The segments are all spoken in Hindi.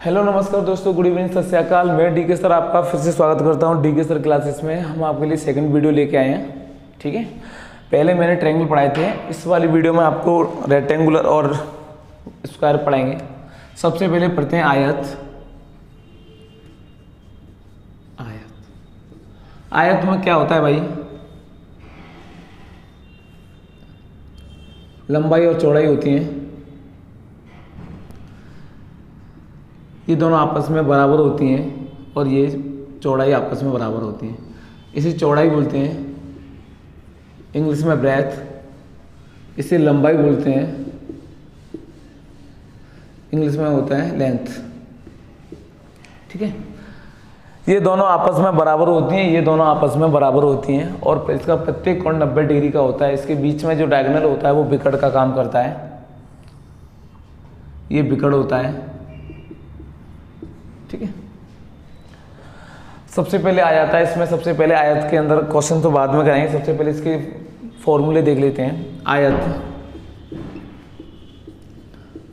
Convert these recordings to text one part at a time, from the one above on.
हेलो नमस्कार दोस्तों, गुड इवनिंग, सत श्री अकाल। मैं डीके सर आपका फिर से स्वागत करता हूं डीके सर क्लासेस में। हम आपके लिए सेकंड वीडियो लेके आए हैं, ठीक है। पहले मैंने ट्रायंगल पढ़ाए थे, इस वाली वीडियो में आपको रेक्टेंगुलर और स्क्वायर पढ़ाएंगे। सबसे पहले पढ़ते हैं आयत। आयत में क्या होता है भाई? लंबाई और चौड़ाई होती है, ये दोनों आपस में बराबर होती हैं और ये चौड़ाई आपस में बराबर होती है। इसे चौड़ाई बोलते हैं, इंग्लिश में ब्रेथ। इसे लंबाई बोलते हैं, इंग्लिश में होता है लेंथ, ठीक है। ये दोनों आपस में बराबर होती हैं, ये दोनों आपस में बराबर होती हैं और इसका प्रत्येक कोण 90 डिग्री का होता है। इसके बीच में जो डायगोनल होता है वो विकर्ण का काम करता है, ये विकर्ण होता है, ठीक है। सबसे पहले आ जाता है इसमें, सबसे पहले आयत के अंदर क्वेश्चन तो बाद में कराएंगे, सबसे पहले इसके फॉर्मूले देख लेते हैं।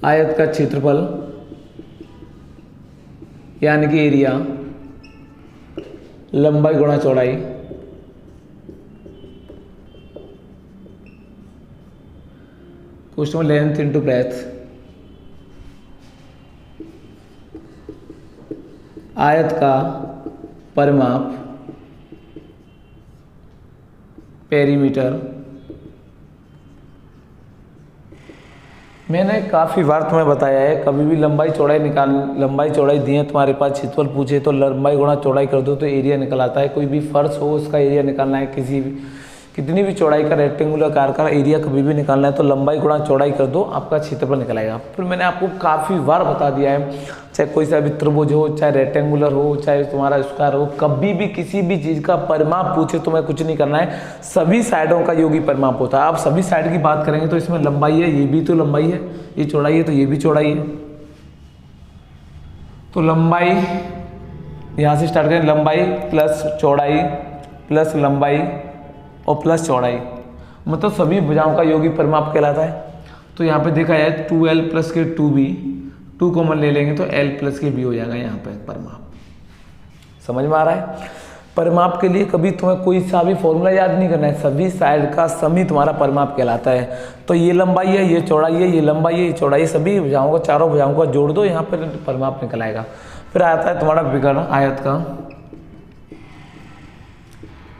आयत का क्षेत्रफल यानी कि एरिया, लंबाई गुणा चौड़ाई, क्वेश्चन लेंथ इंटू ब्रेथ। आयत का परिमाप, पेरीमीटर। मैंने काफ़ी बार तुम्हें बताया है, कभी भी लंबाई चौड़ाई दी है तुम्हारे पास, क्षेत्रफल पूछे तो लंबाई गुणा चौड़ाई कर दो तो एरिया निकल आता है। कोई भी फर्श हो उसका एरिया निकालना है, कितनी भी चौड़ाई का रेक्टेंगुलर आकार का एरिया कभी भी निकालना है तो लंबाई गुणा चौड़ाई कर दो, आपका क्षेत्रफल निकल आएगा। फिर मैंने आपको काफ़ी बार बता दिया है, चाहे कोई सा भी त्रिभुज हो, चाहे रेक्टेंगुलर हो, चाहे तुम्हारा स्क्वायर हो, कभी भी किसी भी चीज़ का परिमाप पूछे तो मैं कुछ नहीं करना है, सभी साइडों का योगी परिमाप होता है। आप सभी साइड की बात करेंगे तो इसमें लंबाई है, ये भी तो लंबाई है, ये चौड़ाई है तो ये भी चौड़ाई है। तो लंबाई यहाँ से स्टार्ट करें, लंबाई प्लस चौड़ाई प्लस लंबाई और प्लस चौड़ाई, मतलब सभी भुजाओं का योगी परिमाप कहलाता है। तो यहाँ पे देखा जाए 2l प्लस के 2b, 2 कॉमन ले लेंगे तो l प्लस के b हो जाएगा यहाँ पे परिमाप। समझ में आ रहा है? परिमाप के लिए कभी तुम्हें कोई सा भी फॉर्मूला याद नहीं करना है, सभी साइड का सम ही तुम्हारा परिमाप कहलाता है। तो ये लंबाई है, ये चौड़ाई है, ये लंबाई है, ये चौड़ाई, सभी भुजाओं को, चारों भुजाओं को जोड़ दो, यहाँ पर परिमाप निकल आएगा। फिर आता है तुम्हारा विकर्ण,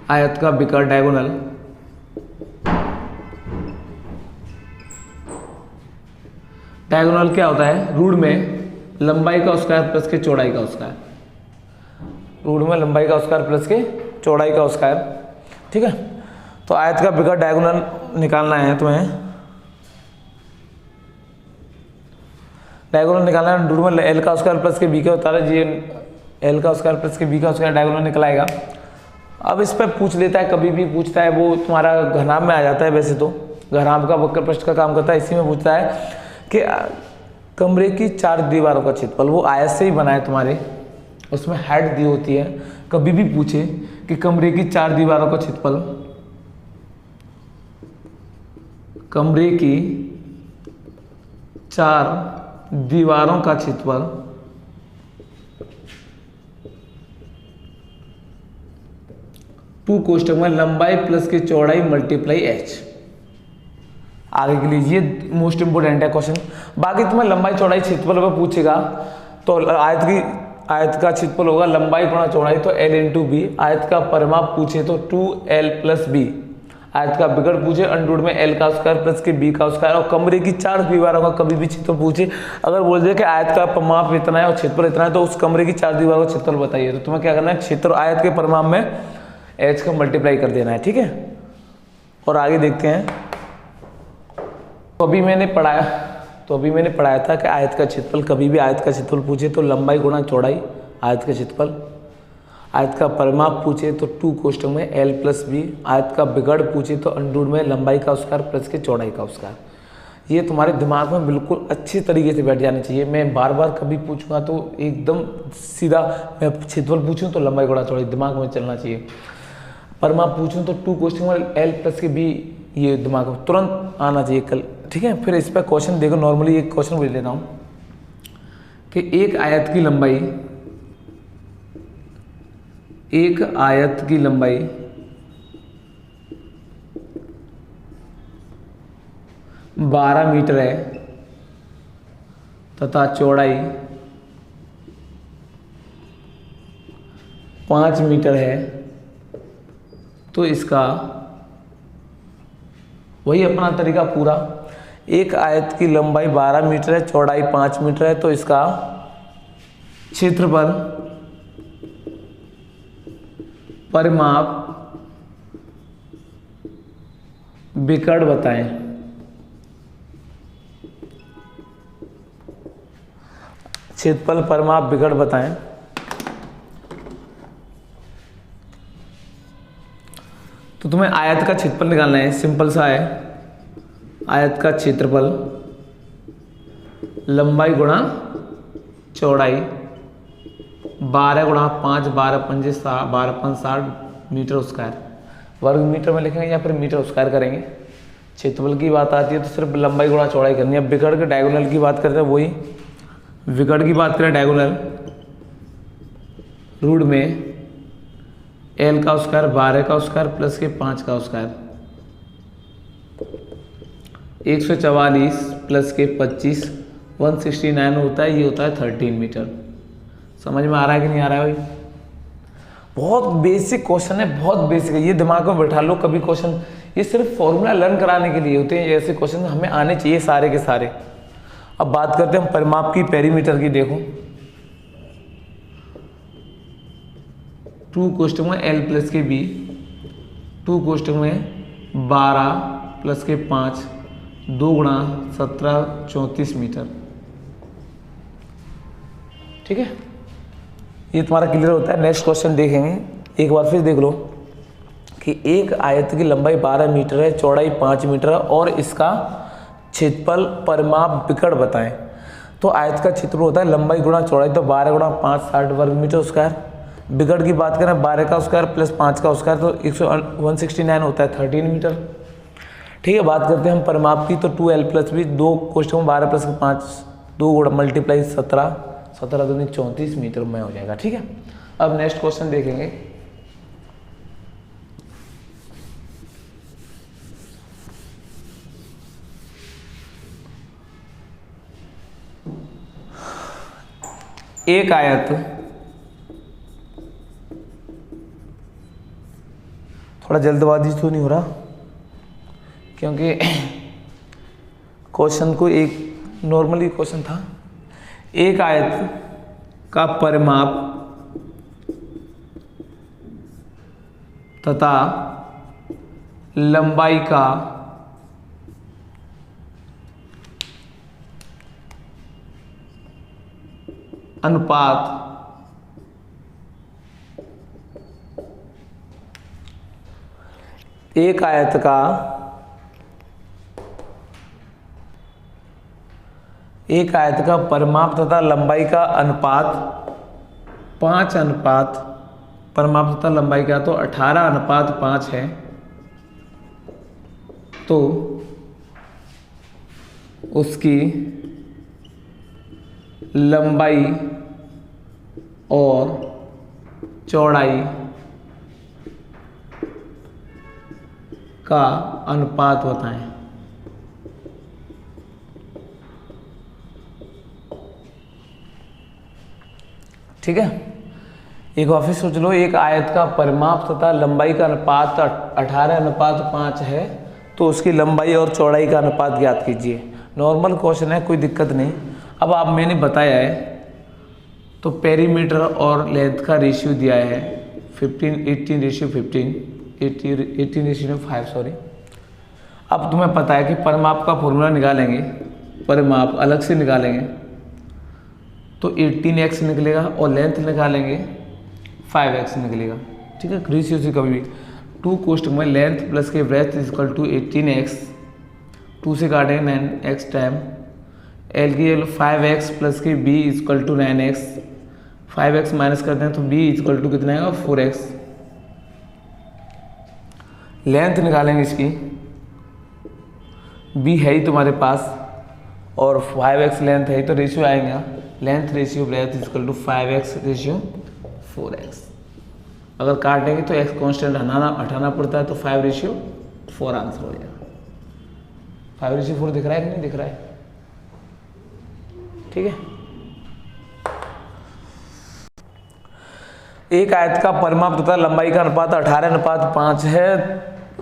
आयत का विकर्ण डायगोनल। डायगोनल क्या होता है? रूट में लंबाई का स्क्वायर प्लस के चौड़ाई का स्क्वायर, रूट में लंबाई का स्क्वायर प्लस के चौड़ाई का स्क्वायर, ठीक है। तो आयत का विकर्ण डायगोनल निकालना है तुम्हें, डायगोनल निकालना है, रूट में एल का स्क्वायर प्लस के बी का होता है, ये एल का स्क्वायर प्लस के बी का स्क्वायर डायगोनल निकल आएगा। अब इस पर पूछ लेता है, कभी भी पूछता है, वो तुम्हारा घनाभ में आ जाता है। वैसे तो घनाभ का वक्र पृष्ठ का काम करता है, इसी में पूछता है कि कमरे की 4 दीवारों का क्षेत्रफल, वो आयत से ही बना है तुम्हारे, उसमें हेड दी होती है। कभी भी पूछे कि कमरे की 4 दीवारों का क्षेत्रफल, कमरे की 4 दीवारों का क्षेत्रफल, टू कोष्टक में लंबाई प्लस के चौड़ाई मल्टीप्लाई h। आगे के लिए ये मोस्ट इंपोर्टेंट है क्वेश्चन। बाकी तुम्हें लंबाई चौड़ाई क्षेत्रफल पर पूछेगा तो आयत का क्षेत्रफल होगा लंबाई गुणा चौड़ाई, तो l इंटू बी। आयत का परिमाप पूछे तो 2l प्लस बी। आयत का विकर्ण पूछे अंडरूट में l का स्क्वायर प्लस के b का स्क्वायर। और कमरे की 4 दीवारों का कभी भी क्षेत्रफल पूछे, अगर बोल दे कि आयत का परिमाप इतना है और क्षेत्रफल इतना है, तो उस कमरे की 4 दीवारों का क्षेत्रफल बताइए। तो तुम्हें क्या करना है, क्षेत्र आयत के परिमाप में h का मल्टीप्लाई कर देना है, ठीक है। और आगे देखते हैं। तो अभी मैंने पढ़ाया था कि आयत का क्षेत्रफल, कभी भी आयत का क्षेत्रफल पूछे तो लंबाई गुणा चौड़ाई आयत का क्षेत्रफल, आयत का परिमाप पूछे तो 2 कोष्टक में l प्लस बी, आयत का विकर्ण पूछे तो अंडरूट में लंबाई का स्क्वायर प्लस के चौड़ाई का स्क्वायर। ये तुम्हारे दिमाग में बिल्कुल अच्छी तरीके से बैठ जानी चाहिए। मैं बार बार कभी पूछूंगा तो एकदम सीधा, मैं क्षेत्रफल पूछूं तो लंबाई गुणा चौड़ाई दिमाग में चलना चाहिए। परिमाप पूछूं तो 2 कोष्टक में l प्लस के बी, ये दिमाग में तुरंत आना चाहिए कल, ठीक है। फिर इस पर क्वेश्चन देखो, नॉर्मली एक क्वेश्चन बोल लेता हूँ कि एक आयत की लंबाई 12 मीटर है तथा चौड़ाई 5 मीटर है, तो इसका वही अपना तरीका पूरा। एक आयत की लंबाई 12 मीटर है, चौड़ाई 5 मीटर है, तो इसका क्षेत्रफल परिमाप विकर्ण बताएं। क्षेत्रफल परिमाप विकर्ण बताएं। तो तुम्हें आयत का क्षेत्रफल निकालना है, सिंपल सा है। आयत का क्षेत्रफल लंबाई गुणा चौड़ाई 12 गुणा 5, 12 पंजे 60 मीटर स्क्वायर, वर्ग मीटर में लिखेंगे या फिर मीटर स्क्वायर करेंगे। क्षेत्रफल की बात आती है तो सिर्फ लंबाई गुणा चौड़ाई करनी है। अब विकर्ण के डायगोनल की बात करते हैं, वही विकर्ण की बात करें डायगोनल, रूट में l का स्क्वायर 12 का स्क्वायर प्लस के 5 का स्क्वायर 144 प्लस के 25 169 होता है, ये होता है 13 मीटर। समझ में आ रहा है कि नहीं आ रहा है भाई? बहुत बेसिक क्वेश्चन है, बहुत बेसिक है, ये दिमाग में बैठा लो। कभी क्वेश्चन ये सिर्फ फॉर्मूला लर्न कराने के लिए होते हैं, ऐसे क्वेश्चन हमें आने चाहिए सारे के सारे। अब बात करते हैं हम परिमाप की, पेरीमीटर की। देखो 2 कोष्टक में l प्लस के b, 2 कोष्टक में 12 प्लस के 5, 2 गुणा 17 34 मीटर। ठीक है, ये तुम्हारा क्लियर होता है। नेक्स्ट क्वेश्चन देखेंगे, एक बार फिर देख लो कि एक आयत की लंबाई 12 मीटर है, चौड़ाई 5 मीटर है और इसका क्षेत्रफल परिमाप विकर्ण बताएं। तो आयत का क्षेत्रफल होता है लंबाई गुणा चौड़ाई, तो 12 गुणा 5 60 वर्ग मीटर स्क्वायर। विकर्ण की बात करें 12 का स्क्वायर प्लस 5 का स्क्वायर, तो 169 होता है 13 मीटर। ठीक है, बात करते हैं हम परिमाप की। तो 2l प्लस b, 2 कोष्टक में 12 प्लस 5, 2 गुणा मल्टीप्लाई 17 दूनी 34 मीटर में हो जाएगा। ठीक है, अब नेक्स्ट क्वेश्चन देखेंगे। एक आयत, थोड़ा जल्दबाजी तो नहीं हो रहा क्योंकि क्वेश्चन को एक नॉर्मली क्वेश्चन था। एक आयत का परिमाप तथा लंबाई का अनुपात एक आयत का परिमाप तथा लंबाई का अनुपात 5 अनुपात, परिमाप तथा लंबाई का तो 18:5 है, तो उसकी लंबाई और चौड़ाई का अनुपात बताएं। ठीक है, एक बार फिर सोच लो, एक आयत का परिमाप तथा लंबाई का अनुपात 18:5 है, तो उसकी लंबाई और चौड़ाई का अनुपात ज्ञात कीजिए। नॉर्मल क्वेश्चन है, कोई दिक्कत नहीं। अब आप मैंने बताया है तो पेरीमीटर और लेंथ का रेशियो दिया है 18:5 सॉरी। अब तुम्हें पता है कि परिमाप का फॉर्मूला निकालेंगे, परिमाप अलग से निकालेंगे तो 18x निकलेगा और लेंथ निकालेंगे 5x निकलेगा। ठीक है, रेशियो से कभी भी 2 कोष्टक में लेंथ प्लस के ब्रेथ इक्वल टू 18x, 2 से काटेंगे 9x टाइम एल की एल 5x प्लस के b equal to 9x, 5x minus करते हैं तो b इक्वल टू कितना आएगा 4x। लेंथ निकालेंगे इसकी, b है ही तुम्हारे पास और 5x लेंथ है ही, तो रेशियो आएगा length ratio breadth equal to 5x ratio 4x। अगर काटेंगे तो x कांस्टेंट हटाना पड़ता है, तो 5 रेशियो 4 आंसर हो जाएगा। 5 रेशियो 4 दिख रहा है कि नहीं दिख रहा है? ठीक है। एक आयत का परिमाप तथा लंबाई का अनुपात 18:5 है,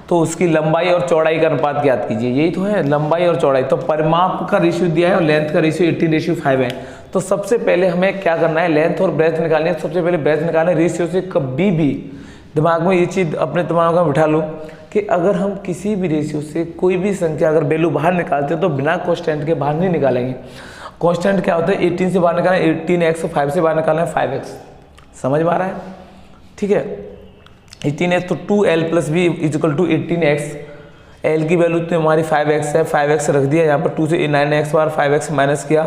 तो उसकी लंबाई और चौड़ाई का अनुपात ज्ञात कीजिए। यही तो है, लंबाई और चौड़ाई। तो परिमाप का रेशियो दिया है और लेंथ का रेशियो 18:5 है। तो सबसे पहले हमें क्या करना है, लेंथ और ब्रेथ निकालनी है। सबसे पहले ब्रेथ निकालना है। रेशियो से कभी भी दिमाग में ये चीज़ अपने दिमाग में बिठा लो कि अगर हम किसी भी रेशियो से कोई भी संख्या अगर वैल्यू बाहर निकालते हैं तो बिना कांस्टेंट के बाहर नहीं निकालेंगे। कांस्टेंट क्या होता है, 18 से बाहर निकालना है 18x, 5 से बाहर निकालना है 5x। समझ में आ रहा है? ठीक है। 18x तो 2l + b = 18x। l की वैल्यू तो हमारी 5x है, 5x रख दिया यहाँ पर, 2 से 9x बार 5x माइनस किया,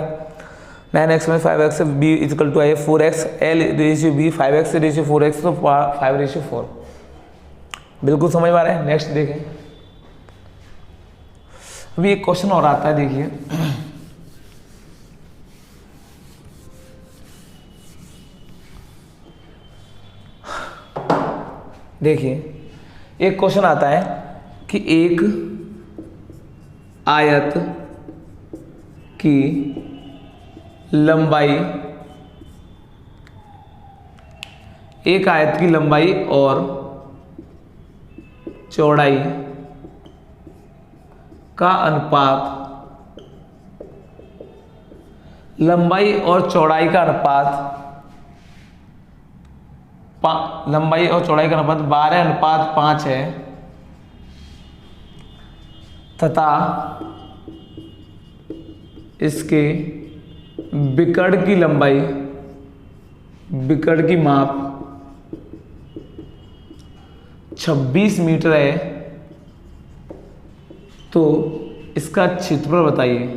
9x में 5x b = है 4x। l ratio b 5x ratio 4x, तो 5 रेशियो 4। बिल्कुल समझ में आ रहा है? नेक्स्ट देखें। अभी एक क्वेश्चन और आता है, देखिए। देखिए एक क्वेश्चन आता है कि एक आयत की लंबाई, एक आयत की लंबाई और चौड़ाई का अनुपात, लंबाई और चौड़ाई का अनुपात लंबाई और चौड़ाई का अनुपात 12:5 है, तथा इसके बिकड़ की लंबाई, बिकड़ की माप 26 मीटर है, तो इसका क्षेत्रफल बताइए।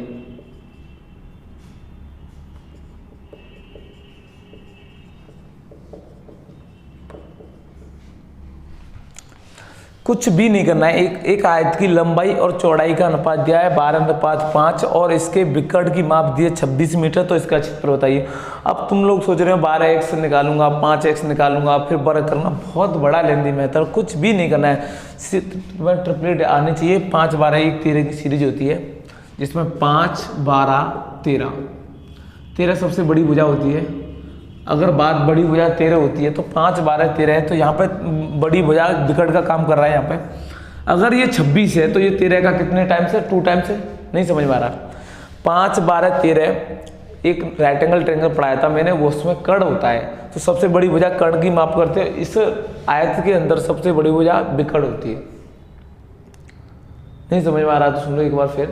कुछ भी नहीं करना है। एक आयत की लंबाई और चौड़ाई का अनुपात दिया है 12:5 और इसके बिकड़ की माप दी है 26 मीटर, तो इसका क्षेत्रफल बताइए। अब तुम लोग सोच रहे हो 12x निकालूंगा, 5x निकालूंगा, फिर वर्ग करना, बहुत बड़ा लेंदी मेथड। कुछ भी नहीं करना है, सिर्फ ट्रिपलेट आनी चाहिए। 5, 12, 1, 13 की सीरीज होती है, जिसमें 5, 12, 13 सबसे बड़ी भुजा होती है। अगर बात बड़ी भुजा 13 होती है तो 5, 12, 13 है, तो यहाँ पे बड़ी भुजा बिकड़ का काम कर रहा है यहाँ पे। अगर ये 26 है तो ये 13 का कितने टाइम से, 2 टाइम से? नहीं समझ में आ रहा। 5, 12, 13 एक राइट एंगल ट्रायंगल पढ़ाया था मैंने, वो उसमें कड़ होता है, तो सबसे बड़ी भुजा कड़ की माप करते हैं। इस आयत के अंदर सबसे बड़ी भुजा बिकड़ होती है। नहीं समझ में आ रहा तो सुन लो एक बार फिर,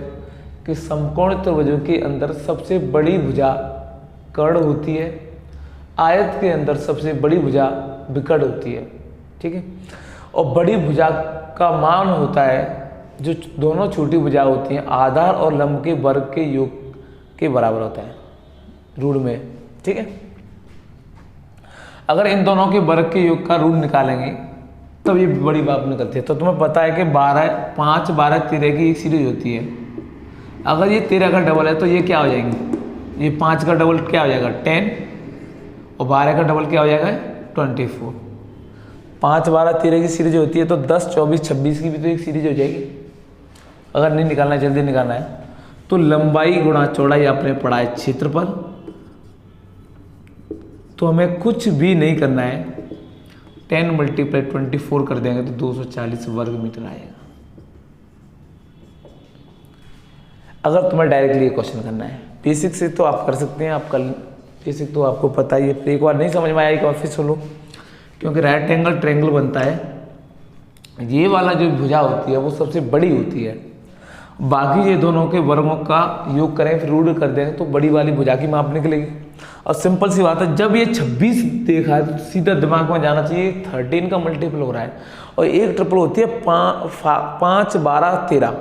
कि समकोण त्रिभुजों के अंदर सबसे बड़ी भुजा कड़ होती है, आयत के अंदर सबसे बड़ी भुजा बिकड़ होती है। ठीक है। और बड़ी भुजा का मान होता है, जो दोनों छोटी भुजा होती हैं, आधार और लंब के वर्ग के योग के बराबर होता है रूल में। ठीक है। अगर इन दोनों के वर्ग के योग का रूल निकालेंगे तब ये बड़ी बात निकलती है। तो तुम्हें पता है कि 5, 12, 13 की एक सीरीज होती है। अगर ये 13 का डबल है तो ये क्या हो जाएंगे, ये 5 का डबल क्या हो जाएगा 10, और 12 का डबल क्या हो जाएगा 24। 5, 12, 13 की सीरीज होती है, तो 10, 24, 26 की भी तो एक सीरीज हो जाएगी। अगर नहीं निकालना है, जल्दी निकालना है, तो लंबाई गुणा चौड़ाई आपने पढ़ा है क्षेत्रफल, तो हमें कुछ भी नहीं करना है। 10 × 24 कर देंगे तो 240 वर्ग मीटर आएगा। अगर तुम्हें डायरेक्टली ये क्वेश्चन करना है, बेसिक से तो आप कर सकते हैं, आप कल बेसिक तो आपको पता ही है। एक बार नहीं समझ में आया एक बार फिर सुनो, क्योंकि राइट एंगल ट्रायंगल बनता है, ये वाला जो भुजा होती है वो सबसे बड़ी होती है, बाकी ये दोनों के वर्गों का योग करें फिर रूट कर देंगे तो बड़ी वाली भुजा की माप निकलेगी। और सिंपल सी बात है, जब ये 26 देखा है तो सीधा दिमाग में जाना चाहिए 13 का मल्टीपल हो रहा है, और एक ट्रिपल होती है 5, 12, 13,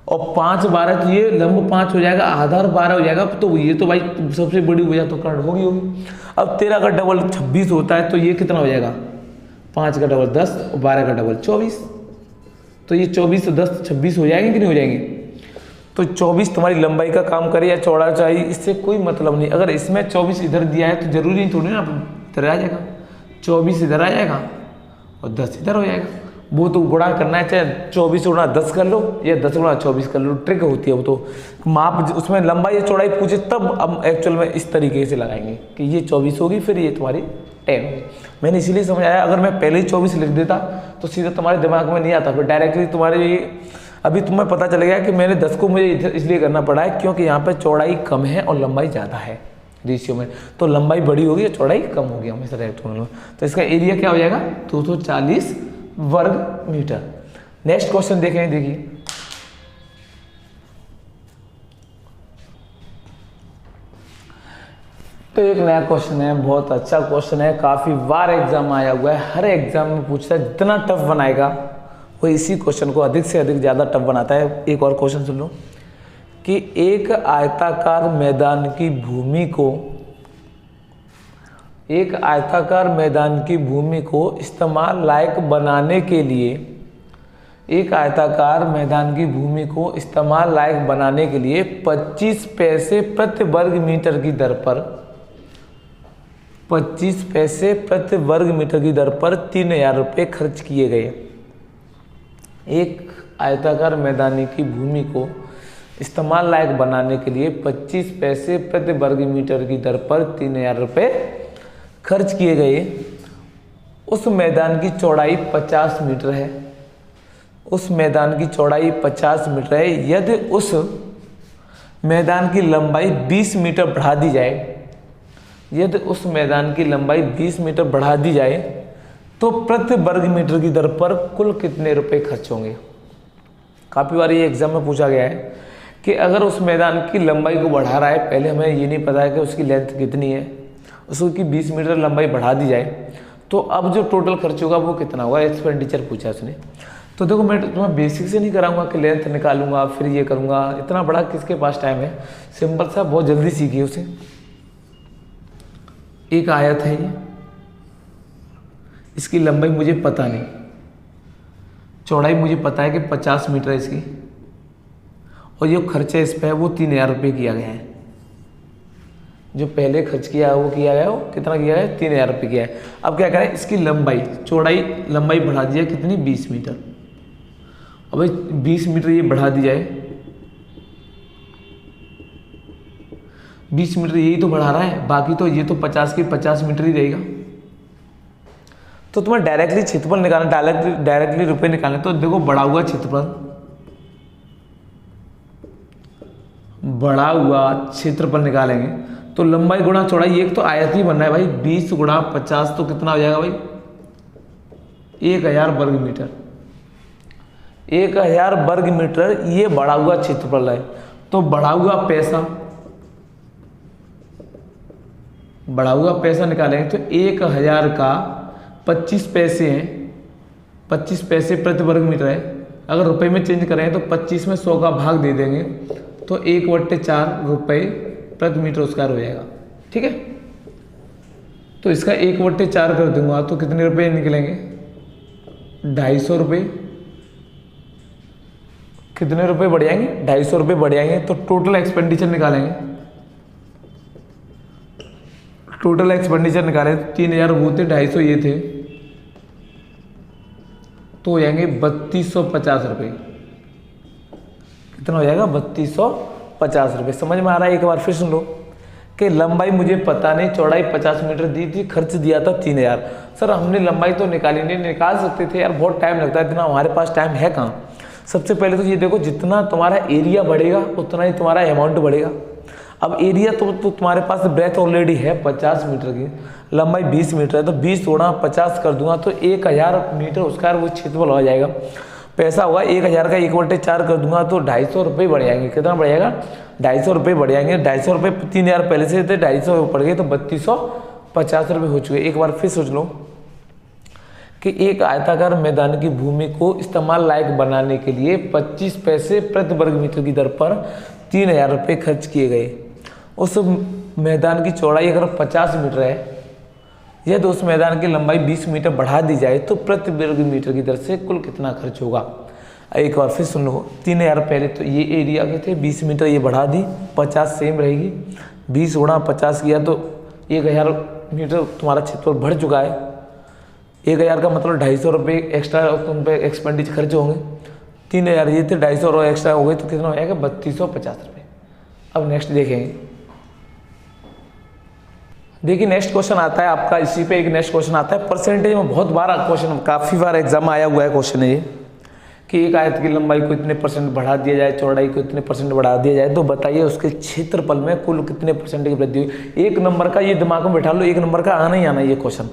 और 5, 12 तो ये लंब 5 हो जाएगा, आधार 12 हो जाएगा, तो ये तो भाई सबसे बड़ी भुजा तो कर्ण होगी। अब 13 का डबल 26 होता है, तो ये कितना हो जाएगा 5 का डबल 10 और 12 का डबल 24, तो ये 24 तो 10 26 हो जाएंगे कि नहीं हो जाएंगे। तो 24 तुम्हारी लंबाई का काम करे या चौड़ा चाहिए, इससे कोई मतलब नहीं। अगर इसमें 24 इधर दिया है तो जरूरी नहीं थोड़ी ना इधर आ जाएगा, 24 इधर आ जाएगा और 10 इधर हो जाएगा। वो तो गुणा करना है, चाहे 24 गुणा 10 कर लो या 10 गुणा 24 कर लो, ट्रिक होती है वो तो। माप उसमें लंबाई या चौड़ाई पूछे तब अब एक्चुअल में इस तरीके से लगाएंगे कि ये 24 होगी, फिर ये तुम्हारी 10 होगी। मैंने इसीलिए समझाया, अगर मैं पहले ही 24 लिख देता तो सीधा तुम्हारे दिमाग में नहीं आता, फिर डायरेक्टली तुम्हारे अभी तुम्हें पता चलेगा कि मैंने 10 को मुझे इसलिए करना पड़ा है क्योंकि यहाँ पर चौड़ाई कम है और लंबाई ज़्यादा है रेशियो में, तो लंबाई बड़ी होगी और चौड़ाई कम होगी हमेशा रेक्टेंगल में। तो इसका एरिया क्या हो जाएगा 240 वर्ग मीटर। नेक्स्ट क्वेश्चन देखें, देखिए तो एक नया क्वेश्चन है, बहुत अच्छा क्वेश्चन है, काफ़ी बार एग्जाम आया हुआ है, हर एग्जाम में पूछता है। जितना टफ बनाएगा वो इसी क्वेश्चन को अधिक से अधिक ज़्यादा टफ बनाता है। एक और क्वेश्चन सुन लो कि एक आयताकार मैदान की भूमि को इस्तेमाल लायक बनाने के लिए 25 पैसे प्रति वर्ग मीटर की दर पर 3000 रुपये खर्च किए गए। एक आयताकार मैदान की भूमि को इस्तेमाल लायक बनाने के लिए 25 पैसे प्रति वर्ग मीटर की दर पर 3000 रुपये खर्च किए गए। उस मैदान की चौड़ाई 50 मीटर है। यदि उस मैदान की लंबाई 20 मीटर बढ़ा दी जाए तो प्रति वर्ग मीटर की दर पर कुल कितने रुपए खर्च होंगे। काफ़ी बार ये एग्जाम में पूछा गया है कि अगर उस मैदान की लंबाई को बढ़ा रहा है, पहले हमें ये नहीं पता है कि उसकी लेंथ कितनी है, उसकी 20 मीटर लंबाई बढ़ा दी जाए तो अब जो टोटल खर्च होगा वो कितना होगा, एक्सपेंडिचर पूछा उसने। तो देखो मैं तुम्हें बेसिक से नहीं कराऊंगा कि लेंथ निकालूंगा फिर ये करूंगा, इतना बड़ा किसके पास टाइम है। सिंपल सा, बहुत जल्दी सीखिए उसे। एक आयत है ये, इसकी लंबाई मुझे पता नहीं, चौड़ाई मुझे पता है कि 50 मीटर है इसकी, और जो खर्चा इस पर है वो 3000 रुपये किया गया है। जो पहले खर्च किया है वो कितना किया है, 3000 रुपये किया है। अब क्या करें, इसकी लंबाई बढ़ा दी जाए कितनी, 20 मीटर। अब भाई 20 मीटर ये बढ़ा दी जाए, 20 मीटर यही तो बढ़ा रहा है, बाकी तो ये तो 50 की 50 मीटर ही रहेगा। तो तुम्हें डायरेक्टली क्षेत्रफल निकालना, डायरेक्टली रुपए निकालना, तो देखो बढ़ा हुआ क्षेत्रफल निकालेंगे तो लंबाई गुणा चौड़ाई, एक तो आयत ही बनना है भाई, 20 गुणा 50 तो कितना हो जाएगा भाई, 1000 वर्ग मीटर। 1000 वर्ग मीटर ये बढ़ा हुआ क्षेत्रफल है। तो बढ़ा हुआ पैसा निकालेंगे तो 1000 का 25 पैसे हैं, 25 पैसे प्रति वर्ग मीटर है। अगर रुपए में चेंज करें तो 25 में 100 का भाग दे देंगे तो 1/4 रुपये प्रति मीटर स्क्वायर हो जाएगा। ठीक है, तो इसका 1/4 कर दूंगा तो कितने रुपए निकलेंगे, 250 रुपये। कितने रुपए बढ़ जाएंगे, 250 रुपये बढ़ जाएंगे। तो टोटल एक्सपेंडिचर निकालेंगे, निकाले 3000 वो थे, 250 ये थे, तो हो जाएंगे 3250 रुपये। कितना हो जाएगा, 3250 रुपये। समझ में आ रहा है। एक बार फिर सुन लो कि लंबाई मुझे पता नहीं, चौड़ाई 50 मीटर दी थी, खर्च दिया था 3000। सर हमने लंबाई तो निकाली नहीं, निकाल सकते थे यार, बहुत टाइम लगता है, इतना हमारे पास टाइम है कहाँ। सबसे पहले तो ये देखो, जितना तुम्हारा एरिया बढ़ेगा उतना ही तुम्हारा अमाउंट बढ़ेगा। अब एरिया तो तुम्हारे पास ब्रेथ ऑलरेडी है 50 मीटर की, लंबाई 20 मीटर है, तो 20 गुणा 50 कर दूंगा तो 1000 मीटर स्क्वायर वो क्षेत्रफल हो जाएगा। पैसा होगा 1000 का 1/4 कर दूंगा तो 250 रुपये बढ़ जाएंगे। कितना बढ़ जाएगा, 250 रुपये बढ़ जाएंगे। 250 रुपये 3000 पहले से थे, 250 पड़ गए तो 3250 रुपये हो चुके। एक बार फिर सोच लो कि एक आयताकार मैदान की भूमि को इस्तेमाल लायक बनाने के लिए 25 पैसे प्रति वर्ग मीटर की दर पर 3000 रुपये खर्च किए गए। उस मैदान की चौड़ाई अगर 50 मीटर है, यदि उस मैदान की लंबाई 20 मीटर बढ़ा दी जाए तो प्रति वर्ग मीटर की दर से कुल कितना खर्च होगा। एक बार फिर सुन लो, 3000 पहले तो ये एरिया के थे, 20 मीटर ये बढ़ा दी, 50 सेम रहेगी, 20 गुणा 50 किया तो 1000 मीटर तुम्हारा क्षेत्रफल बढ़ चुका है। 1000 का मतलब 250 रुपये एक्स्ट्रा तुम पे एक्सपेंडिचर खर्च होंगे। 3000 ये थे, 250 और एक्स्ट्रा हो गए तो कितना हो जाएगा 3250 रुपये। अब नेक्स्ट देखेंगे, देखिए नेक्स्ट क्वेश्चन आता है आपका, इसी पे एक नेक्स्ट क्वेश्चन आता है परसेंटेज में। बहुत बार क्वेश्चन, काफ़ी बार एग्जाम आया हुआ है क्वेश्चन है ये कि एक आयत की लंबाई को इतने परसेंट बढ़ा दिया जाए, चौड़ाई को इतने परसेंट बढ़ा दिया जाए तो बताइए उसके क्षेत्रफल में कुल कितने परसेंट की वृद्धि हुई। एक नंबर का ये दिमाग में बैठा लो, एक नंबर का आना ही आना ये क्वेश्चन।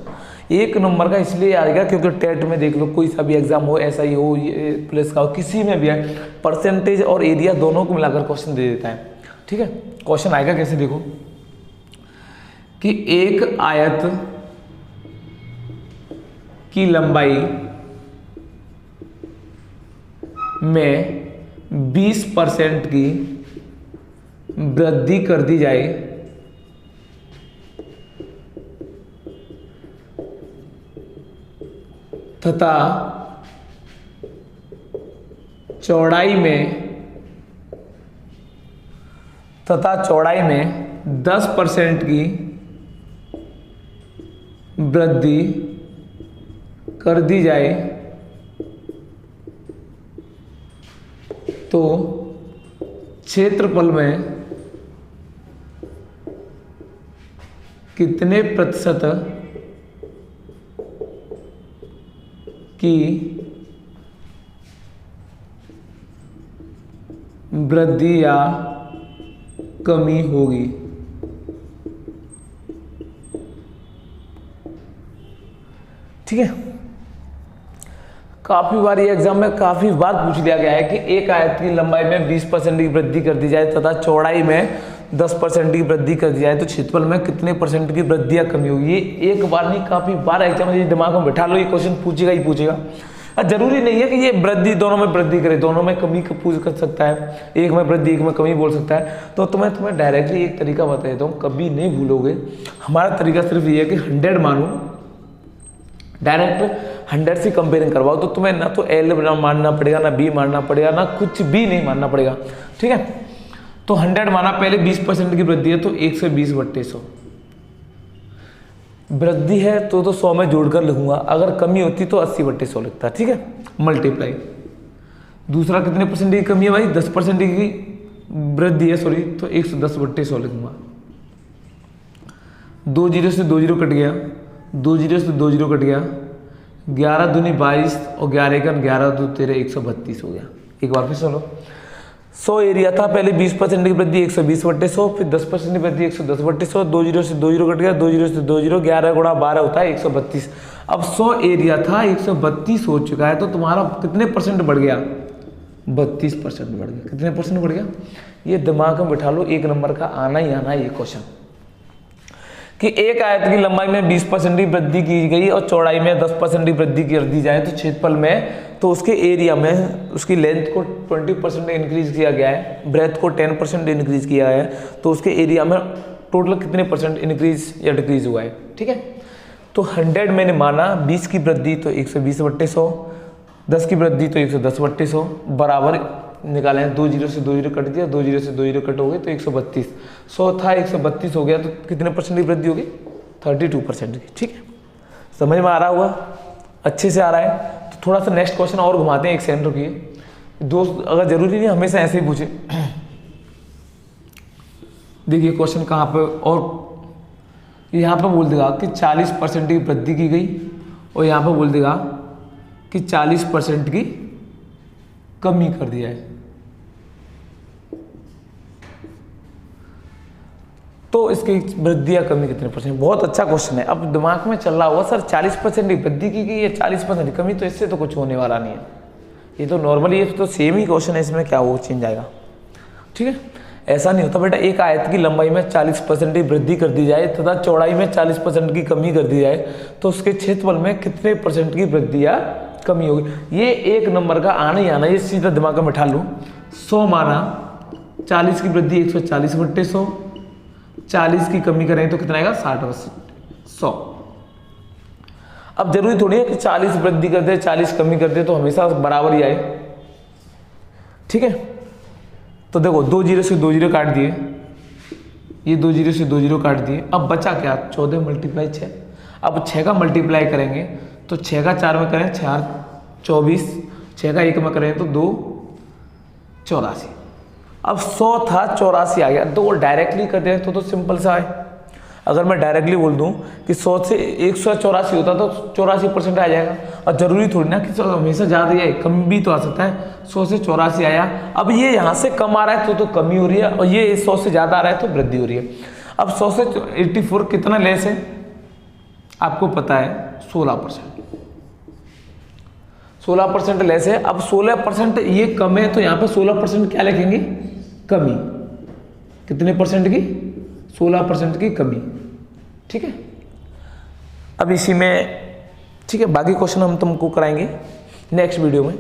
एक नंबर का इसलिए आएगा क्योंकि टेट में देख लो, कोई सा भी एग्जाम हो, ऐसा ही हो, ये प्लस का हो, किसी में भी आए, परसेंटेज और एरिया दोनों को मिलाकर क्वेश्चन दे देता है। ठीक है, क्वेश्चन आएगा कैसे, देखो कि एक आयत की लंबाई में 20% की वृद्धि कर दी जाए तथा चौड़ाई में 10% की वृद्धि कर दी जाए तो क्षेत्रफल में कितने प्रतिशत की वृद्धि या कमी होगी। ठीक है, काफी बार ये एग्जाम में काफी बार पूछ लिया गया है कि एक आयत की लंबाई में 20% की वृद्धि कर दी जाए तथा चौड़ाई में 10% की वृद्धि कर दी जाए तो क्षेत्रफल में कितने परसेंट की वृद्धि या कमी होगी। ये एक बार नहीं, काफी बार एग्जाम में दिमाग में बैठा लो, ये क्वेश्चन पूछेगा ही पूछेगा। जरूरी नहीं है कि ये वृद्धि दोनों में वृद्धि करे, दोनों में कमी पूछ कर सकता है, एक में वृद्धि एक में कमी बोल सकता है। तो तुम्हें डायरेक्टली एक तरीका बता देता हूँ, कभी नहीं भूलोगे। हमारा तरीका सिर्फ ये है कि 100 मानो, डायरेक्ट 100 से कंपेयरिंग करवाओ, तो तुम्हें ना तो एल मानना पड़ेगा, ना बी मानना पड़ेगा, ना कुछ भी नहीं मानना पड़ेगा। ठीक है, तो 100 माना, पहले 20% की वृद्धि है तो 120/100 वृद्धि है तो 100 में जोड़कर लिखूंगा, अगर कमी होती तो 80/100 लिखता। ठीक है, मल्टीप्लाई। दूसरा कितने परसेंट की कमी है भाई, 10% की वृद्धि है, सॉरी, तो 110/100 लिखूंगा। 2 जीरो से 2 जीरो कट गया, 2 जीरो से 2 जीरो कट गया, 11 दूनी 22 और 11 का 11 2 13 132 हो गया। एक बार फिर सुनो, 100 एरिया था, पहले 20% की वृद्धि 120/100, फिर 10% की वृद्धि 110/100, 2 जीरो से 2 जीरो कट गया, 2 जीरो से 2 जीरो, 11 गुणा 12 होता है 132। अब 100 एरिया था, 132 हो चुका है, तो तुम्हारा कितने परसेंट बढ़ गया, 32% बढ़ गया। कितने परसेंट बढ़ गया, ये दिमाग में बिठा लो, एक नंबर का आना ही आना ये क्वेश्चन कि एक आयत की लंबाई में 20% की वृद्धि की गई और चौड़ाई में 10% की वृद्धि कर दी जाए तो क्षेत्रफल में, तो उसके एरिया में उसकी लेंथ को 20% इंक्रीज किया गया है, ब्रेथ को 10% इंक्रीज किया है, तो उसके एरिया में टोटल कितने परसेंट इंक्रीज या डिक्रीज हुआ है। ठीक है, तो 100 मैंने माना, 20 की वृद्धि तो 120/100, 10 की वृद्धि तो 110/100 बराबर निकालें। 2 जीरो से 2 जीरो कट दिया, 2 जीरो से 2 जीरो कट हो गए तो 132। 100 था 132 हो गया, तो कितने परसेंट की वृद्धि होगी, 32% की। ठीक है, समझ में आ रहा होगा, अच्छे से आ रहा है। तो थोड़ा सा नेक्स्ट क्वेश्चन और घुमाते हैं, एक सेकंड रुकिए दोस्त, अगर जरूरी नहीं हमेशा ऐसे ही पूछे। देखिए क्वेश्चन कहाँ पे, और यहाँ पे बोल देगा कि 40% की वृद्धि की गई और यहाँ पे बोल देगा कि 40% की कमी कर दिया है। तो इसकी वृद्धि या कमी कितने परसेंट, बहुत अच्छा क्वेश्चन है। अब दिमाग में चल रहा होगा सर 40% की वृद्धि की गई है, 40% की कमी, तो इससे तो कुछ होने वाला नहीं है, ये तो नॉर्मली ये तो सेम ही क्वेश्चन है, इसमें क्या वो चेंज आएगा। ठीक है, ऐसा नहीं होता बेटा। एक आयत की लंबाई में 40% की वृद्धि कर दी जाए तथा चौड़ाई में 40% की कमी कर दी जाए तो उसके क्षेत्रफल में कितने परसेंट की वृद्धि या कमी होगी। ये एक नंबर का आना ही आना, ये सीधा दिमाग में बैठा लो। 100 माना, 40 की वृद्धि 140/100, 40 की कमी करें तो कितना आएगा 60/100। अब जरूरी थोड़ी है कि 40 वृद्धि कर दे 40 कमी कर दे तो हमेशा बराबर ही आए, ठीक है। तो देखो 2 जीरो से 2 जीरो काट दिए, ये 2 जीरो से 2 जीरो काट दिए। अब बचा क्या, 14 मल्टीप्लाई 6। अब 6 का मल्टीप्लाई करेंगे तो 6 का 4 में करें 4 24, 6 का 1 में करें तो 2 84। अब 100 था 84 आ गया। तो डायरेक्टली कर दें तो सिंपल सा है। अगर मैं डायरेक्टली बोल दूं कि 100 से 184 होता तो 84% आ जाएगा। और जरूरी थोड़ी ना कि हमेशा ज़्यादा या कम भी तो आ सकता है। 100 से 84 आया। अब ये यहाँ से कम आ रहा है तो कमी हो रही है, और ये 100 से ज़्यादा आ रहा है तो वृद्धि हो रही है। अब 100 से 84 कितना लेस है आपको पता है, 16%। 16% लेस है। अब 16% ये कम है तो यहाँ पे 16% क्या लिखेंगे, कमी। कितने परसेंट की, 16% की कमी। ठीक है। अब इसी में ठीक है, बाकी क्वेश्चन हम तुमको कराएंगे नेक्स्ट वीडियो में।